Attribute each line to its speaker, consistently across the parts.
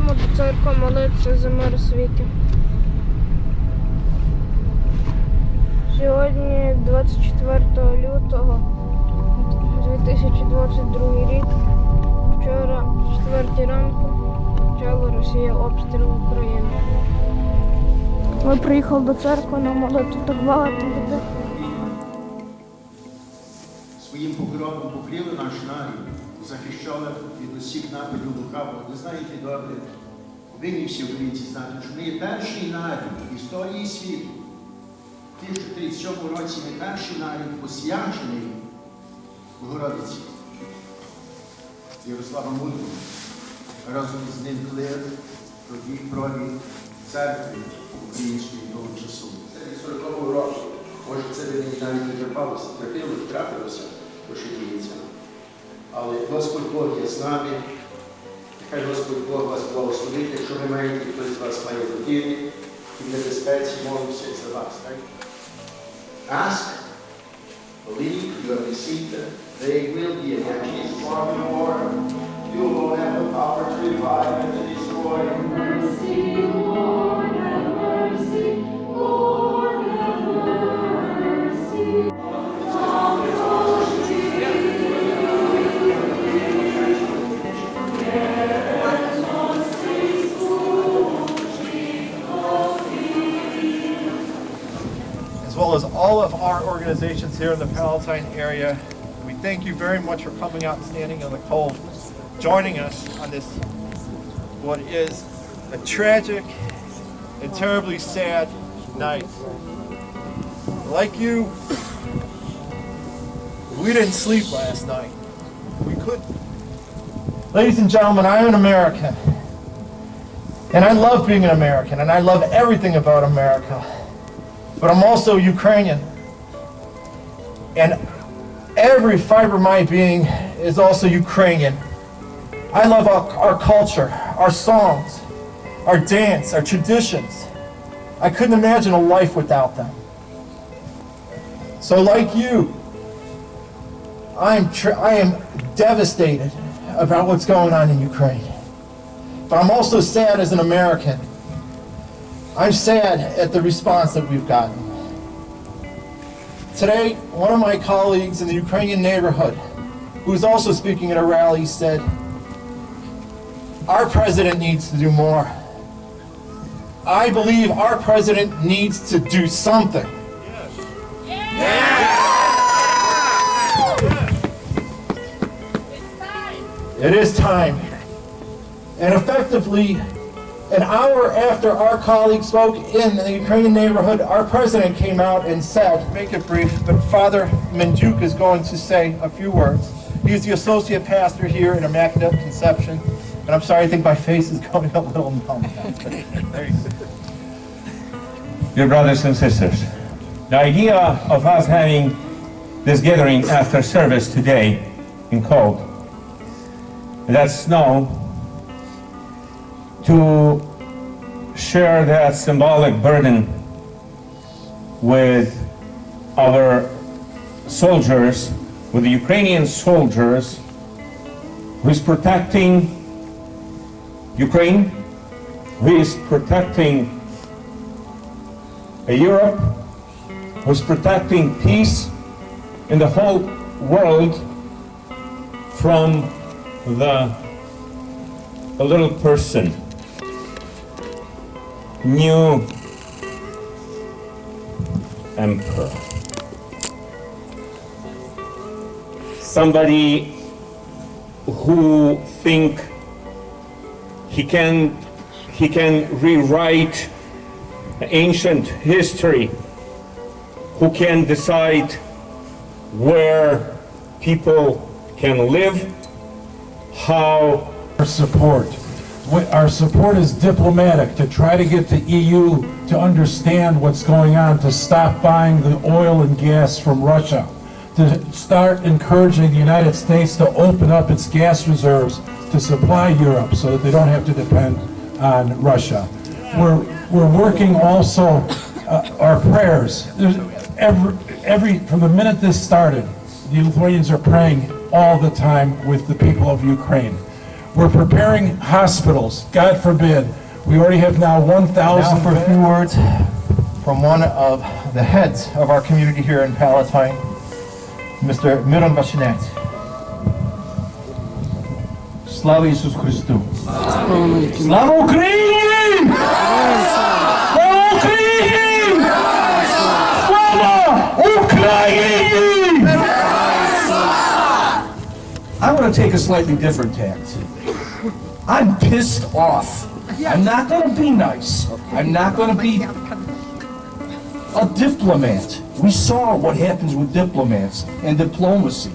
Speaker 1: Йдемо до церкви молитися за мир у світі. Сьогодні 24 лютого 2022 рік. Вчора, в 4 ранку, почала Росія обстріл України. Ми приїхали до церкви на молитву, так багато людей.
Speaker 2: Своїм покровом покрили наш нарід, захищали від усіх нападів лукавого. Ви знаєте добре, повинні всі українці знати, що ми є перший нарід в історії світу. В 1937 році ми перший нарід посвячений Богородиці. З Ярославом Мудрим. Разом з ним клир тоді провід церкви української того часу. Це від 40-го року. Може, це ви навіть не трапилося, то що діється. Але Господь Бог є з нами. Нехай Господь Бог вас благословить, якщо ви маєте, хтось з вас має родини, і в небезпеці молимося за вас. Так? Ask, believe, you have received it. They will be a Jesus from the Lord. You will have the power to revive and to destroy. Mercy, Lord, have mercy. Lord, have mercy.
Speaker 3: As well as all of our organizations here in the Palatine area, we thank you very much for coming out and standing in the cold, joining us on this, what is a tragic and terribly sad night. Like you, we didn't sleep last night. We couldn't. Ladies and gentlemen, I'm an American. And I love being an American, and I love everything about America. But I'm also Ukrainian. And every fiber of my being is also Ukrainian. I love our culture, our songs, our dance, our traditions. I couldn't imagine a life without them. So like you, I am devastated about what's going on in Ukraine. But I'm also sad as an American. I'm sad at the response that we've gotten. Today, one of my colleagues in the Ukrainian neighborhood, who was also speaking at a rally, said, our president needs to do more. I believe our president needs to do something. It is time. And effectively, an hour after our colleague spoke in the Ukrainian neighborhood, our president came out and said, make it brief, but Father Mendyuk is going to say a few words. He's the associate pastor here in Immaculate Conception. And I'm sorry, I think my face is going a little numb now. There you go.
Speaker 4: Dear brothers and sisters, the idea of us having this gathering after service today in cold, that snow, to share that symbolic burden with our soldiers, with the Ukrainian soldiers, who is protecting Ukraine, who is protecting Europe, who is protecting peace in the whole world from a little person. New emperor. Somebody who think he can rewrite ancient history, who can decide where people can live, how.
Speaker 5: Our support is diplomatic, to try to get the EU to understand what's going on, to stop buying the oil and gas from Russia, to start encouraging the United States to open up its gas reserves to supply Europe so that they don't have to depend on Russia. We're working also our prayers. From the minute this started, the Lithuanians are praying all the time with the people of Ukraine. We're preparing hospitals, God forbid. We already have now 1,000.
Speaker 3: Now for a few words from one of the heads of our community here in Palatine, Mr. Miron Vashinets. Слава Ісусу Христу! Слава Україні! Слава Україні! Слава Україні!
Speaker 6: I want to take a slightly different tact. I'm pissed off. I'm not going to be nice. I'm not going to be a diplomat. We saw what happens with diplomats and diplomacy.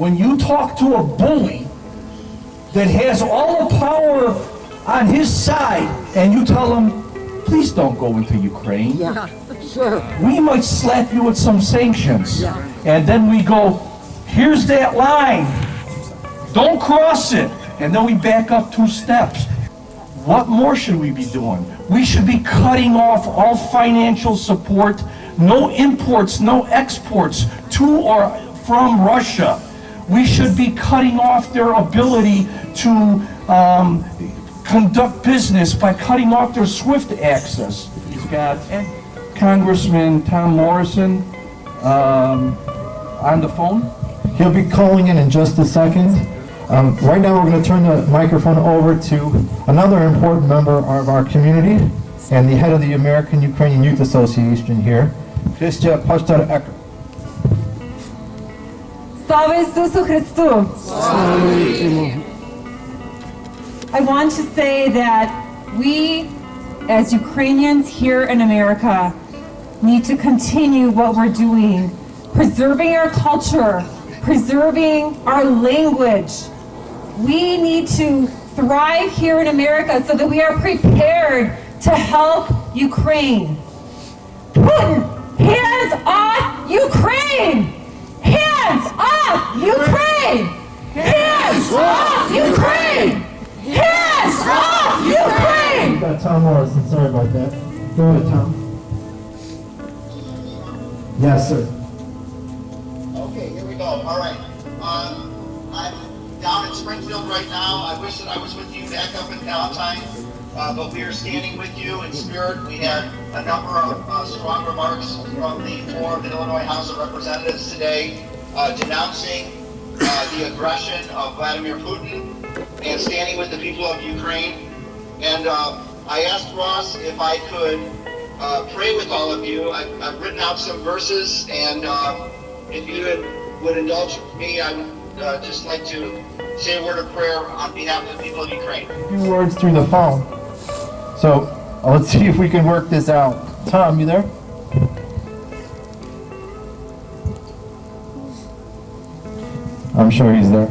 Speaker 6: When you talk to a bully that has all the power on his side and you tell him, please don't go into Ukraine.
Speaker 7: Yeah, sure.
Speaker 6: We might slap you with some sanctions. And then we go, here's that line. Don't cross it. And then we back up 2 steps. What more should we be doing? We should be cutting off all financial support, no imports, no exports to or from Russia. We should be cutting off their ability to conduct business by cutting off their SWIFT access. He's got Congressman Tom Morrison on the phone.
Speaker 3: He'll be calling in just a second. Right now we're going to turn the microphone over to another important member of our community and the head of the American Ukrainian Youth Association here, Christia Pashtar-Ecker.
Speaker 8: Слава Ісусу Христу! I want to say that we, as Ukrainians here in America, need to continue what we're doing, preserving our culture, preserving our language. We need to thrive here in America so that we are prepared to help Ukraine. Putin, hands off Ukraine! Hands off Ukraine! Hands off Ukraine! Hands off Ukraine!
Speaker 3: We've got Tom Morrison, sorry about that. Go ahead, Tom. Yes, sir.
Speaker 9: Okay, here we go. All right. I'm down in Springfield right now. I wish that I was with you back up in Palatine, but we are standing with you in spirit. We had a number of strong remarks from the floor of the Illinois House of Representatives today, denouncing the aggression of Vladimir Putin and standing with the people of Ukraine. And I asked Ross if I could pray with all of you. I've written out some verses, and if you would indulge me, I would just like to say a word of prayer on behalf of the people of Ukraine.
Speaker 3: A few words through the phone. So let's see if we can work this out. Tom, you there? I'm sure he's there.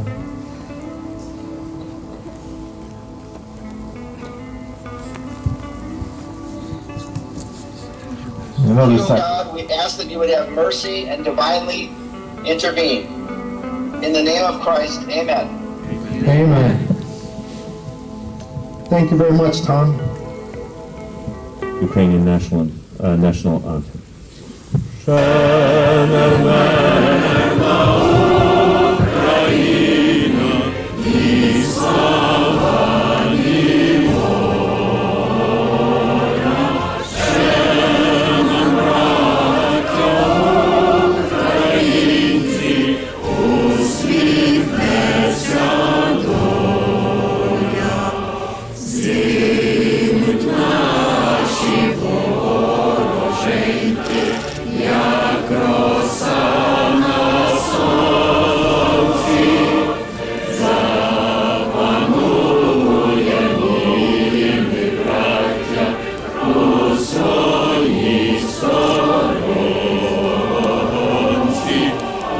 Speaker 3: Another second.
Speaker 9: God, we ask that you would have mercy and divinely intervene. In the name of Christ, amen.
Speaker 3: Amen. Thank you very much, Tom.
Speaker 4: Ukrainian national anthem.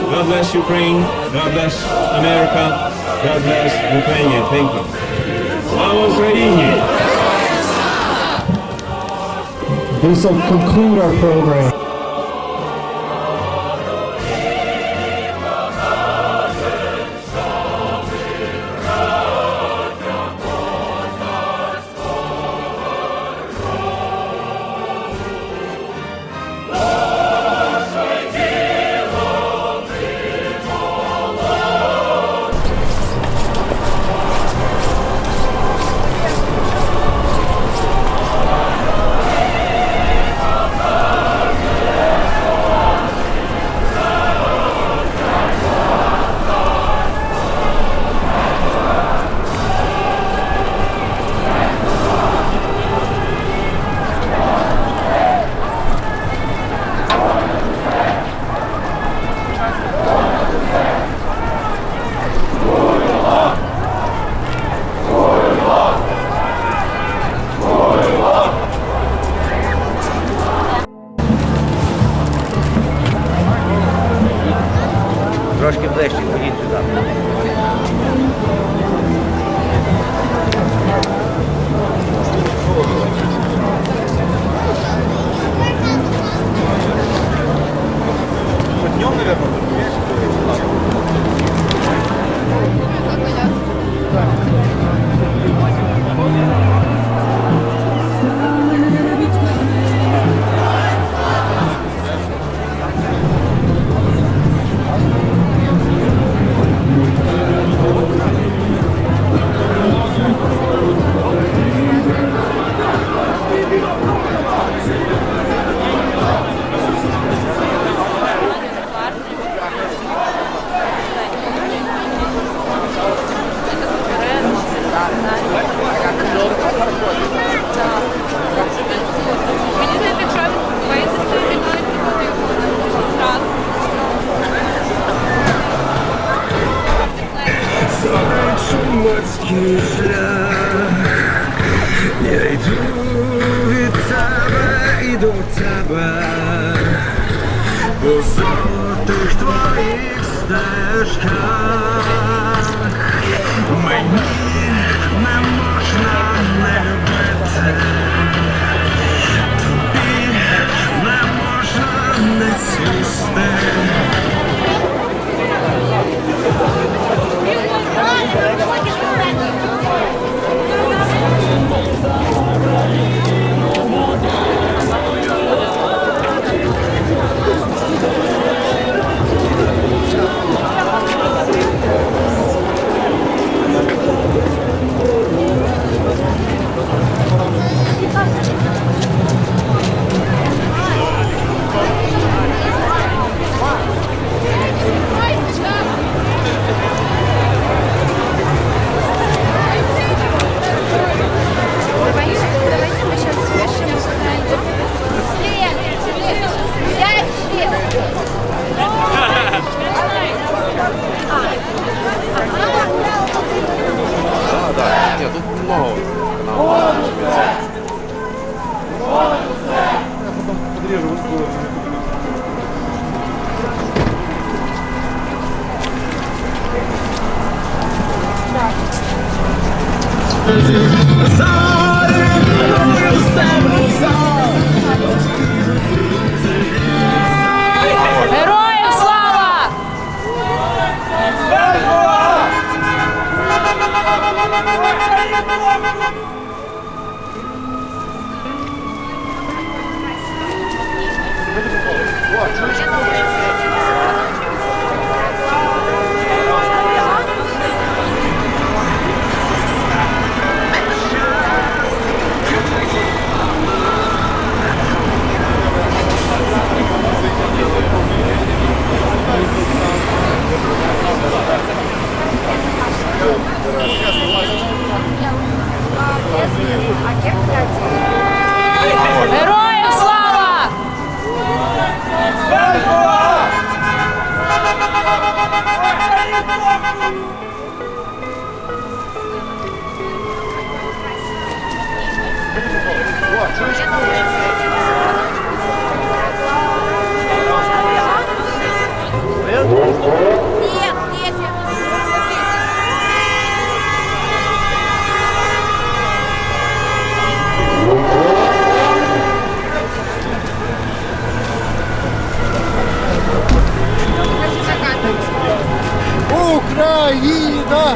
Speaker 4: God bless Ukraine, God bless America, God bless Ukraine. Thank you. Slava Ukraini!
Speaker 3: This will conclude our program.
Speaker 7: тебе по золотих твоїх стежках. Мені не можна не любити, тобі не можна не цвісти.
Speaker 10: Давайте мы сейчас свяжем.
Speaker 11: Нет, тут много. Подрежу ускоренно.
Speaker 10: Героям слава! Героям слава!
Speaker 2: Україна!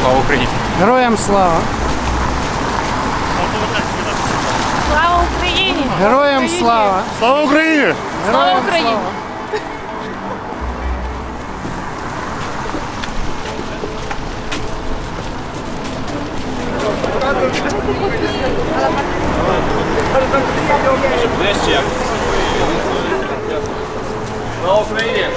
Speaker 11: Слава Україні!
Speaker 1: Героям слава!
Speaker 10: Слава Україні!
Speaker 1: Героям слава!
Speaker 11: Слава Україні!
Speaker 10: Слава Україні!
Speaker 11: Слава Україні!